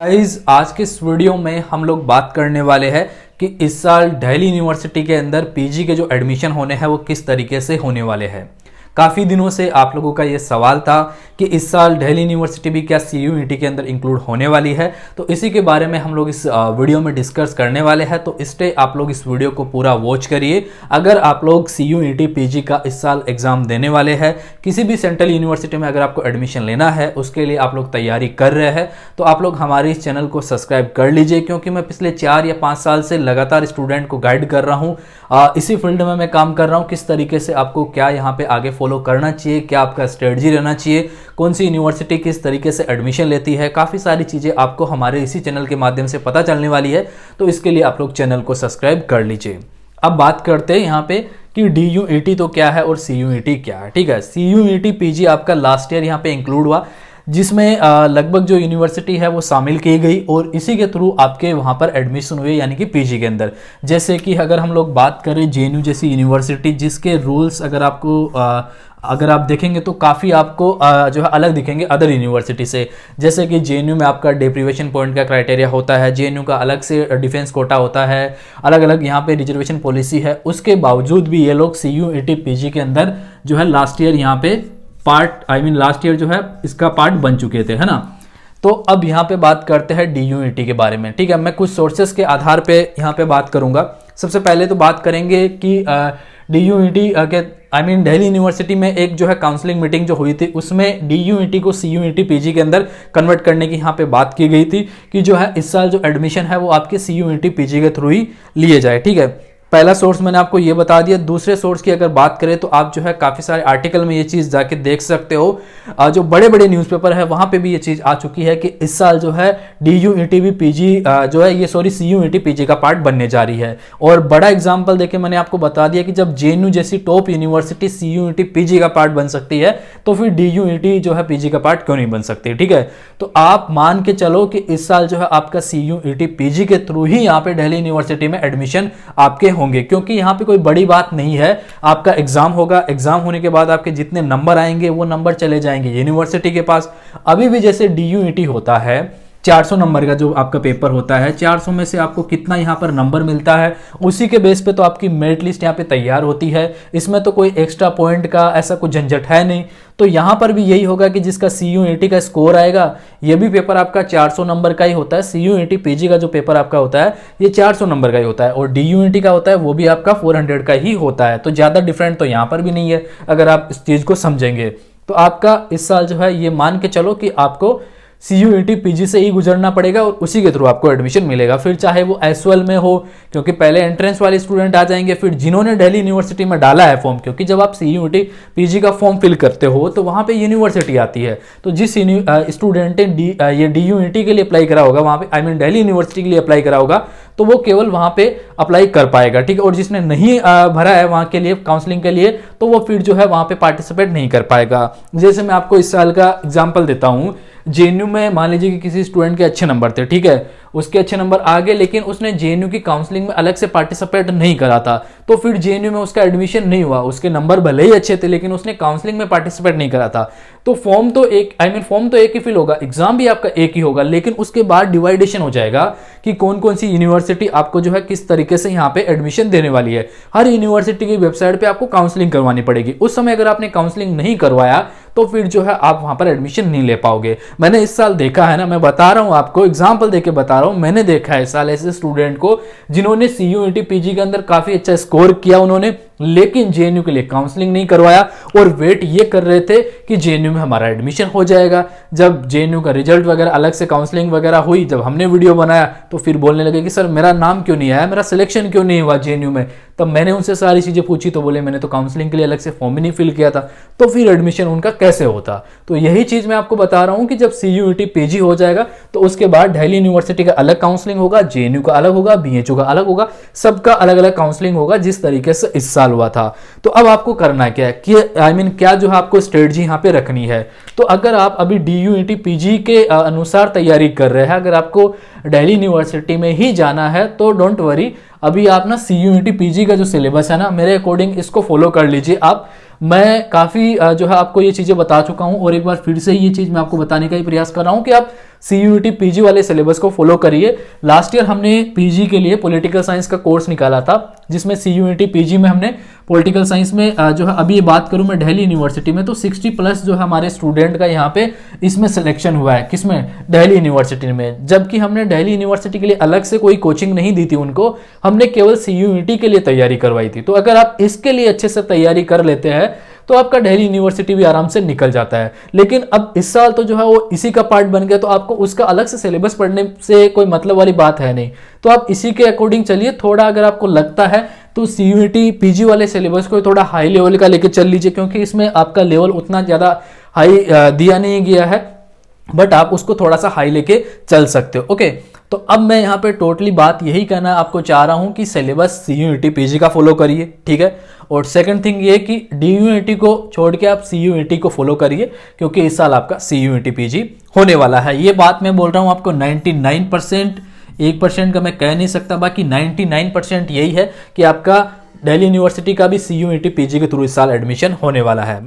Guys आज के इस वीडियो में हम लोग बात करने वाले हैं कि इस साल दिल्ली यूनिवर्सिटी के अंदर पीजी के जो एडमिशन होने हैं वो किस तरीके से होने वाले हैं। काफ़ी दिनों से आप लोगों का ये सवाल था कि इस साल दिल्ली यूनिवर्सिटी भी क्या CUET के अंदर इंक्लूड होने वाली है, तो इसी के बारे में हम लोग इस वीडियो में डिस्कस करने वाले हैं। तो इसलिए आप लोग इस वीडियो को पूरा वॉच करिए। अगर आप लोग CUET PG का इस साल एग्जाम देने वाले हैं, किसी भी सेंट्रल यूनिवर्सिटी में अगर आपको एडमिशन लेना है, उसके लिए आप लोग तैयारी कर रहे हैं, तो आप लोग हमारे इस चैनल को सब्सक्राइब कर लीजिए, क्योंकि मैं पिछले 4 या 5 साल से लगातार स्टूडेंट को गाइड कर रहा हूँ। इसी फील्ड में मैं काम कर रहा हूँ, किस तरीके से आपको क्या यहाँ पे आगे फॉलो करना चाहिए, क्या आपका स्ट्रेटजी रहना चाहिए, कौन सी यूनिवर्सिटी किस तरीके से एडमिशन लेती है। काफ़ी सारी चीज़ें आपको हमारे इसी चैनल के माध्यम से पता चलने वाली है, तो इसके लिए आप लोग चैनल को सब्सक्राइब कर लीजिए। अब बात करते हैं यहाँ पे कि DUET तो क्या है और CUET क्या है। ठीक है, CUET PG आपका लास्ट ईयर यहाँ पे इंक्लूड हुआ, जिसमें लगभग जो यूनिवर्सिटी है वो शामिल की गई और इसी के थ्रू आपके वहाँ पर एडमिशन हुए, यानी कि पीजी के अंदर। जैसे कि अगर हम लोग बात करें JNU जैसी यूनिवर्सिटी, जिसके रूल्स अगर आप देखेंगे तो काफ़ी आपको जो है अलग दिखेंगे अदर यूनिवर्सिटी से। जैसे कि JNU में आपका डेप्रीवेशन पॉइंट का क्राइटेरिया होता है, JNU का अलग से डिफेंस कोटा होता है, अलग अलग यहाँ पे रिजर्वेशन पॉलिसी है। उसके बावजूद भी ये लोग CUET PG के अंदर जो है लास्ट ईयर यहाँ पे लास्ट ईयर जो है इसका पार्ट बन चुके थे, है ना। तो अब यहाँ पे बात करते हैं DUET के बारे में। ठीक है, मैं कुछ सोर्सेस के आधार पे यहाँ पे बात करूंगा। सबसे पहले तो बात करेंगे कि DUET के दिल्ली यूनिवर्सिटी में एक जो है काउंसलिंग मीटिंग जो हुई थी, उसमें DUET को CUET PG के अंदर कन्वर्ट करने की यहाँ पे बात की गई थी कि जो है इस साल जो एडमिशन है वो आपके CUET PG के थ्रू ही लिए जाए। ठीक है, पहला सोर्स मैंने आपको ये बता दिया। दूसरे सोर्स की अगर बात करें तो आप जो है काफ़ी सारे आर्टिकल में ये चीज़ जाके देख सकते हो। जो बड़े बड़े न्यूज़पेपर है वहाँ पे भी ये चीज़ आ चुकी है कि इस साल जो है DUET भी PG जो है CUET PG का पार्ट बनने जा रही है। और बड़ा एग्जाम्पल देके मैंने आपको बता दिया कि जब JNU जैसी टॉप यूनिवर्सिटी CUET PG का पार्ट बन सकती है, तो फिर DUET जो है PG का पार्ट क्यों नहीं बन सकती। ठीक है, तो आप मान के चलो कि इस साल जो है आपका CUET PG के थ्रू ही यहाँ पे दिल्ली यूनिवर्सिटी में एडमिशन आपके होंगे, क्योंकि यहाँ पे कोई बड़ी बात नहीं है। आपका एग्जाम होगा, एग्जाम होने के बाद आपके जितने नंबर आएंगे वो नंबर चले जाएंगे यूनिवर्सिटी के पास। अभी भी जैसे DUET होता है 400 नंबर का जो आपका पेपर होता है, 400 में से आपको कितना यहाँ पर नंबर मिलता है, उसी के बेस पे तो आपकी मेरिट लिस्ट यहाँ पे तैयार होती है। इसमें तो कोई एक्स्ट्रा पॉइंट का ऐसा कुछ झंझट है नहीं। तो यहाँ पर भी यही होगा कि जिसका CUET का स्कोर आएगा, ये भी पेपर आपका 400 नंबर का ही होता है। CUET PG का जो पेपर आपका होता है ये 400 नंबर का ही होता है, और DUET का होता है वो भी आपका 400 का ही होता है। तो ज़्यादा डिफरेंट तो यहाँ पर भी नहीं है अगर आप इस चीज़ को समझेंगे। तो आपका इस साल जो है ये मान के चलो कि आपको CUET PG से ही गुजरना पड़ेगा और उसी के थ्रू आपको एडमिशन मिलेगा। फिर चाहे वो S12 में हो, क्योंकि पहले एंट्रेंस वाले स्टूडेंट आ जाएंगे, फिर जिन्होंने दिल्ली यूनिवर्सिटी में डाला है फॉर्म, क्योंकि जब आप CUET PG का फॉर्म फिल करते हो तो वहाँ पे यूनिवर्सिटी आती है। तो जिस स्टूडेंट ने ये DUET के लिए अप्लाई करा होगा, वहाँ पे दिल्ली यूनिवर्सिटी के लिए अप्लाई करा होगा, तो वो केवल वहाँ पे अप्लाई कर पाएगा। ठीक है, और जिसने नहीं भरा है वहाँ के लिए काउंसलिंग के लिए, तो वो फिर जो है वहाँ पे पार्टिसिपेट नहीं कर पाएगा। जैसे मैं आपको इस साल का एग्जाम्पल देता हूँ। JNU में मान लीजिए कि किसी स्टूडेंट के अच्छे नंबर थे, ठीक है, उसके अच्छे नंबर आ गए, लेकिन उसने JNU की काउंसलिंग में अलग से पार्टिसिपेट नहीं करा था, तो फिर JNU में उसका एडमिशन नहीं हुआ। उसके नंबर भले ही अच्छे थे, लेकिन उसने काउंसलिंग में पार्टिसिपेट नहीं करा था। तो फॉर्म तो एक ही फिल होगा, एग्जाम भी आपका एक ही होगा, लेकिन उसके बाद डिवाइडेशन हो जाएगा कि कौन कौन सी यूनिवर्सिटी आपको जो है किस तरीके से यहाँ पे एडमिशन देने वाली है। हर यूनिवर्सिटी की वेबसाइट पे आपको काउंसलिंग करवानी पड़ेगी। उस समय अगर आपने काउंसलिंग नहीं करवाया तो फिर जो है आप वहां पर एडमिशन नहीं ले पाओगे। मैंने इस साल देखा है ना, मैं बता रहा हूं आपको, एग्जाम्पल देके बता रहा हूं, मैंने देखा है इस साल ऐसे स्टूडेंट को जिन्होंने CUET PG के अंदर काफी अच्छा स्कोर किया उन्होंने, लेकिन JNU के लिए काउंसलिंग नहीं करवाया और वेट ये कर रहे थे कि JNU में हमारा एडमिशन हो जाएगा। जब JNU का रिजल्ट वगैरह अलग से काउंसलिंग वगैरह हुई, जब हमने वीडियो बनाया तो फिर बोलने लगे कि सर मेरा नाम क्यों नहीं आया, मेरा सिलेक्शन क्यों नहीं हुआ JNU में। तब मैंने उनसे सारी चीजें पूछी तो बोले मैंने तो काउंसलिंग के लिए अलग से फॉर्म ही नहीं फिल किया था, तो फिर एडमिशन उनका कैसे होता। तो यही चीज मैं आपको बता रहा हूं कि जब CUET PG हो जाएगा तो उसके बाद दिल्ली यूनिवर्सिटी का अलग काउंसलिंग होगा, JNU का अलग होगा, BHU का अलग होगा, सबका अलग अलग काउंसलिंग होगा, जिस तरीके से इस साल हुआ था। तो अब आपको करना क्या है कि क्या जो है आपको स्ट्रेटजी यहाँ पे रखनी है। तो अगर आप अभी DUET PG के अनुसार तैयारी कर रहे हैं, अगर आपको दिल्ली यूनिवर्सिटी में ही जाना है तो डोंट वरी, अभी आप ना CUET PG का जो सिलेबस है ना, मेरे अकॉर्डिंग इसको फॉलो कर लीजिए आप। मैं काफ़ी जो है आपको ये चीज़ें बता चुका हूँ और एक बार फिर से ये चीज़ मैं आपको बताने का ही प्रयास कर रहा हूँ कि आप CUET पीजी वाले सिलेबस को फॉलो करिए। लास्ट ईयर हमने पीजी के लिए पॉलिटिकल साइंस का कोर्स निकाला था, जिसमें CUET पीजी में हमने पॉलिटिकल साइंस में जो है, अभी ये बात करूं मैं दिल्ली यूनिवर्सिटी में, तो 60+ जो है हमारे स्टूडेंट का यहाँ पे इसमें सिलेक्शन हुआ है। किसमें? दिल्ली यूनिवर्सिटी में। जबकि हमने दिल्ली यूनिवर्सिटी के लिए अलग से कोई कोचिंग नहीं दी थी उनको, हमने केवल CUET के लिए तैयारी करवाई थी। तो अगर आप इसके लिए अच्छे से तैयारी कर लेते हैं तो आपका दिल्ली यूनिवर्सिटी भी आराम से निकल जाता है। लेकिन अब इस साल तो जो है वो इसी का पार्ट बन गया, तो आपको उसका अलग से सिलेबस पढ़ने से कोई मतलब वाली बात है नहीं। तो आप इसी के अकॉर्डिंग चलिए। थोड़ा अगर आपको लगता है तो CUET पीजी वाले सिलेबस को थोड़ा हाई लेवल का लेके चल लीजिए, क्योंकि इसमें आपका लेवल उतना ज़्यादा हाई दिया नहीं गया है, बट आप उसको थोड़ा सा हाई लेके चल सकते हो। ओके, तो अब मैं यहाँ पे टोटली बात यही कहना आपको चाह रहा हूँ कि सिलेबस CUET पीजी का फॉलो करिए, ठीक है। और सेकंड थिंग ये कि DUET को छोड़ के आप CUET को फॉलो करिए, क्योंकि इस साल आपका CUET पीजी होने वाला है। ये बात मैं बोल रहा हूँ आपको 99%, 1% का मैं कह नहीं सकता, बाकी 99% यही है कि आपका दिल्ली यूनिवर्सिटी का भी CUET पीजी के थ्रू इस साल एडमिशन होने वाला है।